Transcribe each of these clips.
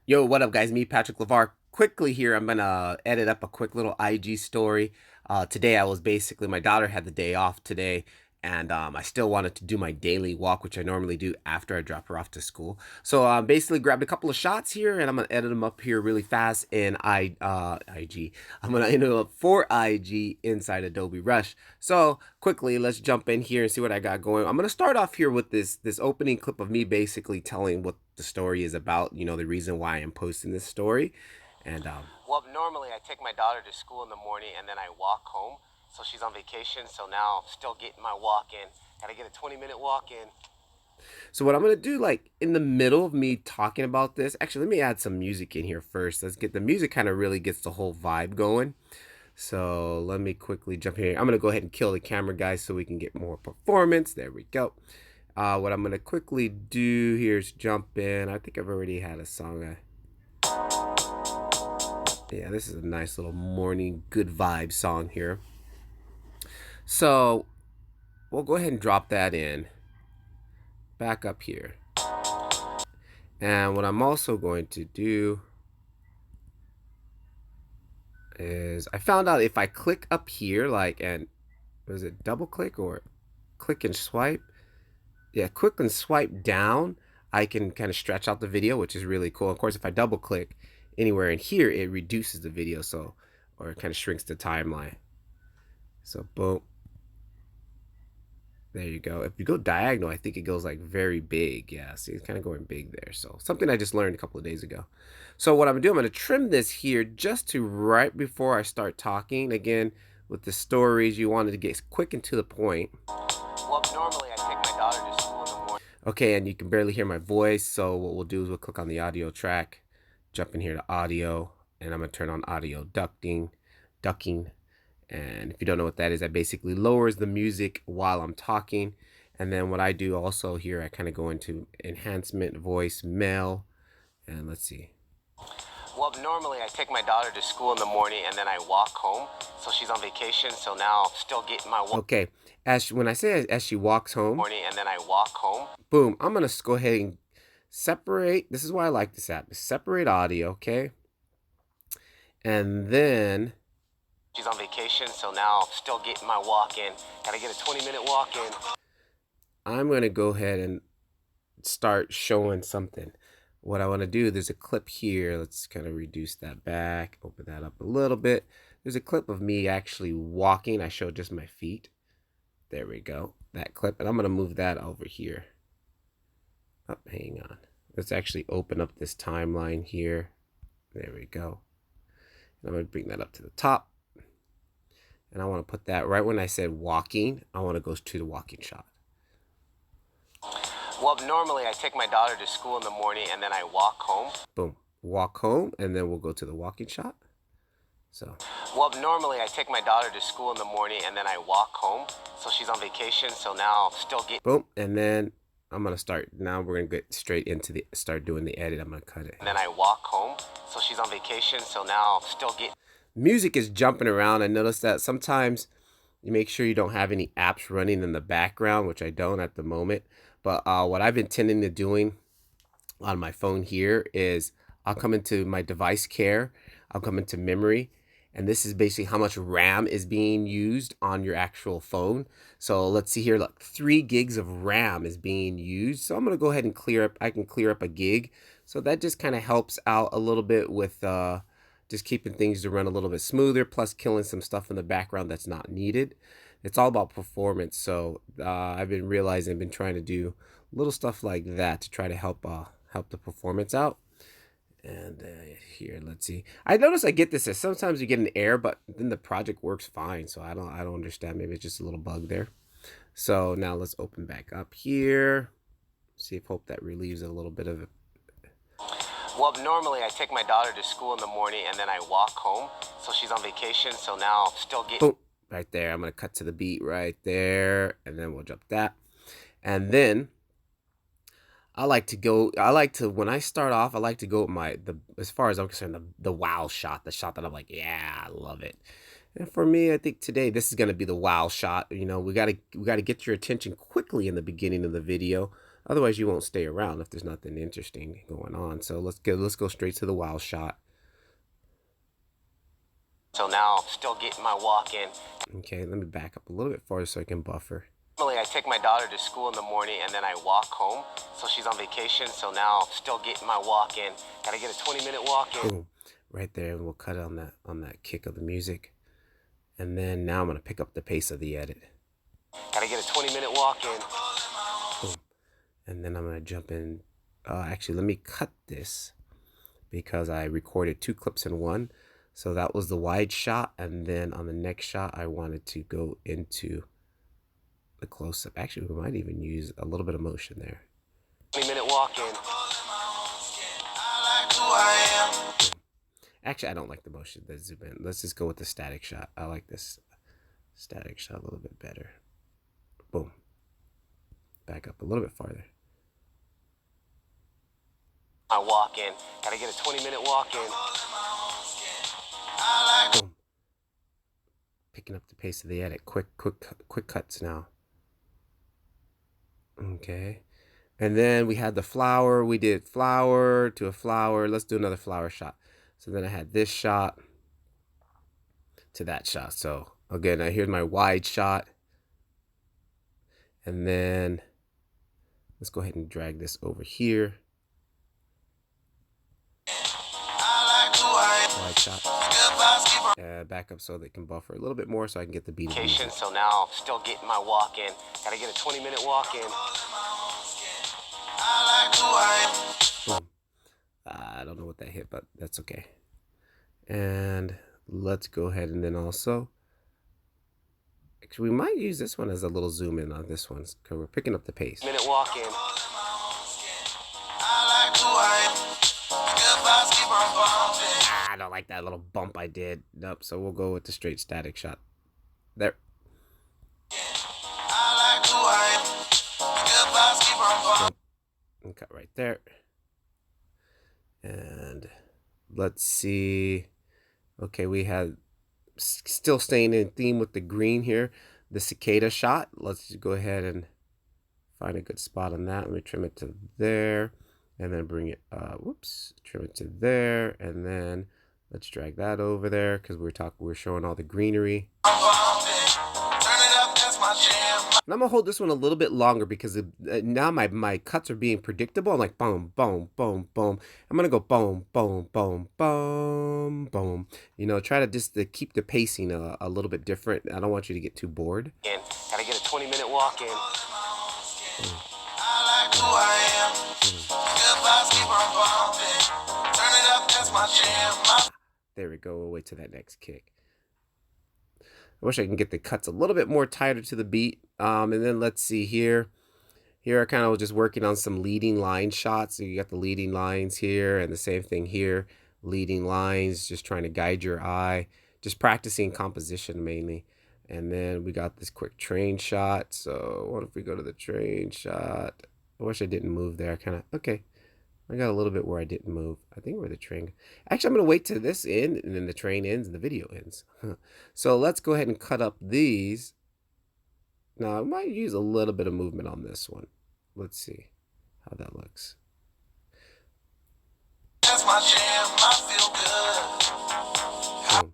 Yo, what up, guys? Me, Patrick Levar. Quickly here, I'm gonna edit up a quick little IG story. Today, I was basically my daughter had the day off today, and I still wanted to do my daily walk, which I normally do after I drop her off to school. So, basically, grabbed a couple of shots here, and I'm gonna edit them up here really fast in IG. I'm gonna edit them up for IG inside Adobe Rush. So, quickly, let's jump in here and see what I got going. I'm gonna start off here with this opening clip of me basically telling what the story is about, the reason why I'm posting this story. And Well, normally I take my daughter to school in the morning and then I walk home. So she's on vacation, so now still getting my walk in. Gotta get a 20-minute walk in. so what I'm gonna do, like in the middle of me talking about this, actually let me add some music in here first. Let's get the music, kind of really gets the whole vibe going. So let me quickly jump here. I'm gonna go ahead and kill the camera, guys, so we can get more performance. There we go. What I'm gonna quickly do here is jump in. I think I've already had a song. Yeah, this is a nice little morning good vibe song here. So we'll go ahead and drop that in back up here. And what I'm also going to do is I found out if I click up here, and was it double click or click and swipe? Yeah, click and swipe down, I can kind of stretch out the video, which is really cool. Of course, if I double click anywhere in here, it reduces the video, or it kind of shrinks the timeline. So boom. There you go. If you go diagonal, I think it goes like very big. Yeah, see, it's kind of going big there. So something I just learned a couple of days ago. So what I'm gonna do, I'm gonna trim this here just to right before I start talking. Again, with the stories, you wanted to get quick and to the point. Well, normally I take my daughter to school in the morning. Okay, and you can barely hear my voice. So what we'll do is we'll click on the audio track, jump in here to audio, and I'm gonna turn on audio ducking. And if you don't know what that is, that basically lowers the music while I'm talking. And then what I do also here, I kind of go into enhancement, voice, male, and let's see. Well, normally I take my daughter to school in the morning and then I walk home. So she's on vacation, so now still getting my walk. Okay, when I say as she walks home, Morning and then I walk home. Boom, I'm gonna go ahead and separate. This is why I like this app. Separate audio, okay? And then She's on vacation, so now still getting my walk in. Gotta get a 20-minute walk in. I'm gonna go ahead and start showing something. What I want to do, there's a clip here. Let's kind of reduce that back, open that up a little bit. There's a clip of me actually walking. I showed just my feet. There we go, that clip. And I'm gonna move that over here. Oh, hang on. Let's actually open up this timeline here. There we go. And I'm gonna bring that up to the top. And I want to put that right when I said walking, I want to go to the walking shot. Well, normally I take my daughter to school in the morning and then I walk home. Boom. Walk home, and then we'll go to the walking shot. So. Well, normally I take my daughter to school in the morning and then I walk home. So she's on vacation, so now still getting. Boom. And then I'm going to start. Now we're going to get straight into start doing the edit. I'm going to cut it. And then I walk home. So she's on vacation, so now still getting. Music is jumping around. I noticed that sometimes you make sure you don't have any apps running in the background, which I don't at the moment. But what I've been tending to doing on my phone here is I'll come into my device care. I'll come into memory. And this is basically how much RAM is being used on your actual phone. So let's see here, look, 3 gigs of RAM is being used. So I'm going to go ahead and I can clear up a gig. So that just kind of helps out a little bit with just keeping things to run a little bit smoother, plus killing some stuff in the background that's not needed. It's all about performance. So I've been realizing, I've been trying to do little stuff like that to try to help the performance out. And here, let's see. I notice I get this as sometimes you get an error, but then the project works fine. So I don't understand. Maybe it's just a little bug there. So now let's open back up here. See if hope that relieves a little bit of it. Well, normally I take my daughter to school in the morning and then I walk home. So she's on vacation, so now still getting. Boom, right there. I'm going to cut to the beat right there. And then we'll jump that. And then when I start off, I like to go with as far as I'm concerned, the wow shot, the shot that I'm like, yeah, I love it. And for me, I think today this is going to be the wow shot. We got to get your attention quickly in the beginning of the video. Otherwise, you won't stay around if there's nothing interesting going on. So let's go straight to the wild shot. So now, still getting my walk in. Okay, let me back up a little bit farther so I can buffer. Normally, I take my daughter to school in the morning and then I walk home. So she's on vacation. So now, still getting my walk in. Gotta get a 20-minute walk in. Boom, right there, and we'll cut on that kick of the music. And then now I'm gonna pick up the pace of the edit. Gotta get a 20-minute walk in. Boom. And then I'm gonna jump in. Actually, let me cut this because I recorded 2 clips in one. So that was the wide shot, and then on the next shot, I wanted to go into the close-up. Actually, we might even use a little bit of motion there. 20-minute walk in. Actually, I don't like the motion. The zoom in. Let's just go with the static shot. I like this static shot a little bit better. Boom. Back up a little bit farther. I walk in. Gotta get a 20-minute walk in. Boom. Picking up the pace of the edit. Quick cuts now. Okay. And then we had the flower. We did flower to a flower. Let's do another flower shot. So then I had this shot to that shot. So again, here's my wide shot. And then let's go ahead and drag this over here. Wide shot. Back up so they can buffer a little bit more so I can get the beat of music. So now, still getting my walk in. Gotta get a 20-minute walk in. Boom. I don't know what that hit, but that's okay. And let's go ahead and then also, actually, we might use this one as a little zoom in on this one because we're picking up the pace. Minute walk in. I don't like that little bump I did. Nope. So we'll go with the straight static shot. There. And cut right there. And let's see. Okay, we had still staying in theme with the green here, the cicada shot. Let's just go ahead and find a good spot on that. Let me trim it to there, and then bring it trim it to there, and then let's drag that over there because we're showing all the greenery. And I'm gonna hold this one a little bit longer because now my cuts are being predictable. I'm like boom, boom, boom, boom. I'm gonna go boom, boom, boom, boom, boom. You know, try to just to keep the pacing a little bit different. I don't want you to get too bored. Gotta get a 20-minute walk in. There we go. We'll wait till that next kick. I wish I can get the cuts a little bit more tighter to the beat. And then let's see here. Here I kind of was just working on some leading line shots. So you got the leading lines here and the same thing here. Leading lines, just trying to guide your eye. Just practicing composition mainly. And then we got this quick train shot. So what if we go to the train shot? I wish I didn't move there. Okay. I got a little bit where I didn't move. I think where the train... Actually, I'm going to wait till this end, and then the train ends and the video ends. So let's go ahead and cut up these. Now, I might use a little bit of movement on this one. Let's see how that looks. That's my jam. I feel good. Boom.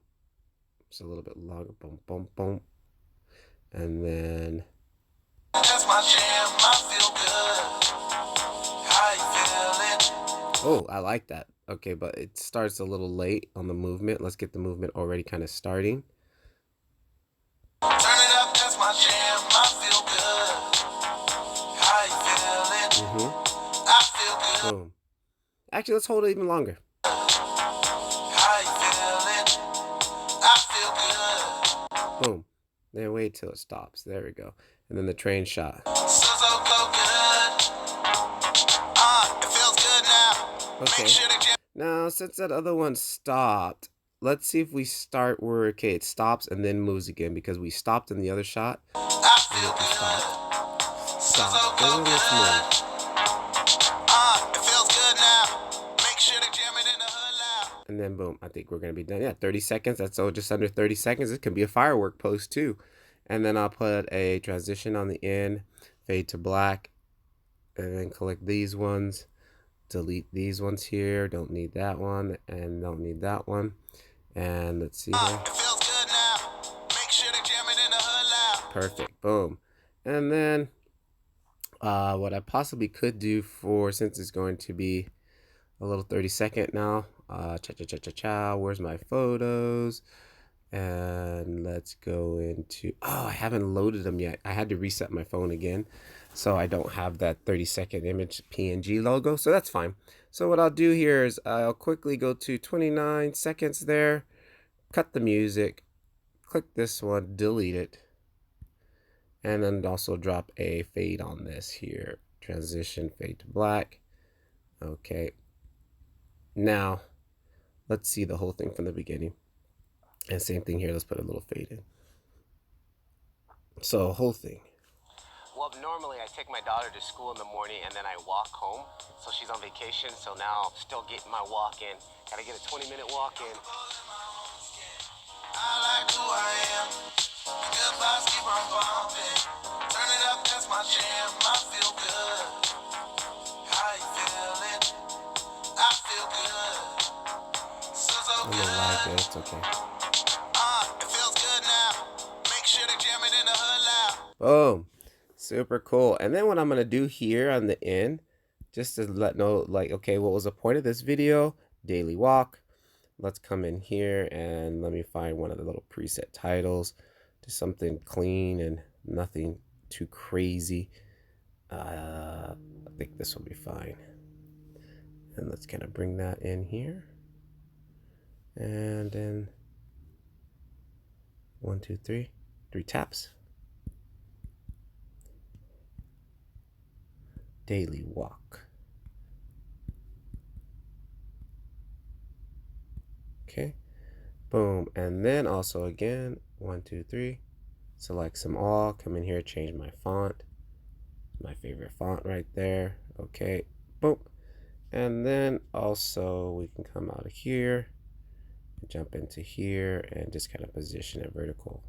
Just a little bit longer. Boom, boom, boom. And then... That's my jam. I feel good. How you feeling? Oh, I like that. Okay, but it starts a little late on the movement. Let's get the movement already kind of starting. Turn it up, that's my jam. I feel good. How you feeling? I feel good. Boom. Actually, let's hold it even longer. How you feeling? I feel good. Boom. Then wait till it stops. There we go. And then the train shot. Okay. Now, since that other one stopped, let's see if we start where, okay, it stops and then moves again because we stopped in the other shot. Stop. And then let's move. And then boom, I think we're going to be done. Yeah, 30 seconds. That's just under 30 seconds. It can be a firework post too. And then I'll put a transition on the end, fade to black. and then click these ones. Delete these ones here. Don't need that one, and don't need that one. And let's see here. It feels good now. Make sure to jam it in the hood loud. Perfect. Boom. And then what I possibly could do for, since it's going to be a little 30-second now. Where's my photos? And let's go into, oh, I haven't loaded them yet. I had to reset my phone again, so I don't have that 30-second image PNG logo, so that's fine. So what I'll do here is I'll quickly go to 29 seconds there, cut the music, click this one, delete it, and then also drop a fade on this here. Transition, fade to black. Okay. Now, let's see the whole thing from the beginning. And same thing here, let's put a little fade in. So, whole thing. Well, normally I take my daughter to school in the morning and then I walk home. So she's on vacation, so now I'm still getting my walk in. Gotta get a 20-minute walk in. I like who I am. Good vibes keep on bumping. Turn it up, that's my jam. I feel good. How you feeling? I feel good. So I'm good. gonna lag there, it's okay. It feels good now. Make sure to jam it in the hood loud. Boom. Super cool. And then what I'm gonna do here on the end, just to let know, like, okay, what was the point of this video? Daily walk. Let's come in here and let me find one of the little preset titles. Do something clean and nothing too crazy. I think this will be fine. And let's kind of bring that in here. And then 1, 2, 3, 3 taps. Daily walk. Okay, boom. And then also again, 1, 2, 3, select some all, come in here, change my font, my favorite font right there. Okay, boom. And then also we can come out of here, jump into here, and just kind of position it vertical.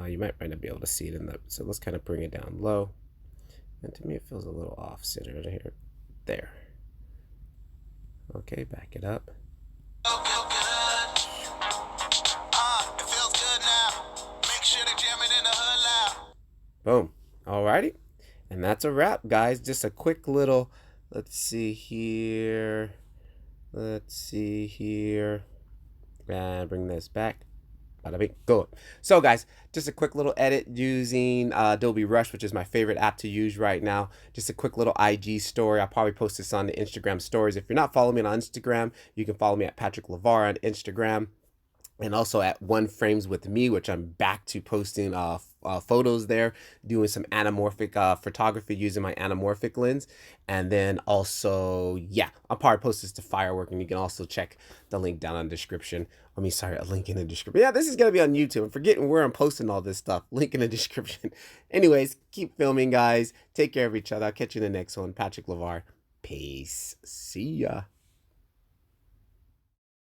You might not be able to see it in the, so let's kind of bring it down low. And to me, it feels a little off center right here. There. Okay, back it up. Boom. Alrighty. And that's a wrap, guys. Just a quick little, let's see here. Let's see here. And bring this back. Bada bing, go. So guys, just a quick little edit using Adobe Rush, which is my favorite app to use right now. Just a quick little IG story. I'll probably post this on the Instagram stories. If you're not following me on Instagram, you can follow me at Patrick Levar on Instagram. And also at One Frames with Me, which I'm back to posting photos there, doing some anamorphic photography using my anamorphic lens. And then also, yeah, I'll probably post this to Firework, and you can also check the link down in the description. A link in the description. Yeah, this is going to be on YouTube. I'm forgetting where I'm posting all this stuff. Link in the description. Anyways, keep filming, guys. Take care of each other. I'll catch you in the next one. Patrick Levar. Peace. See ya.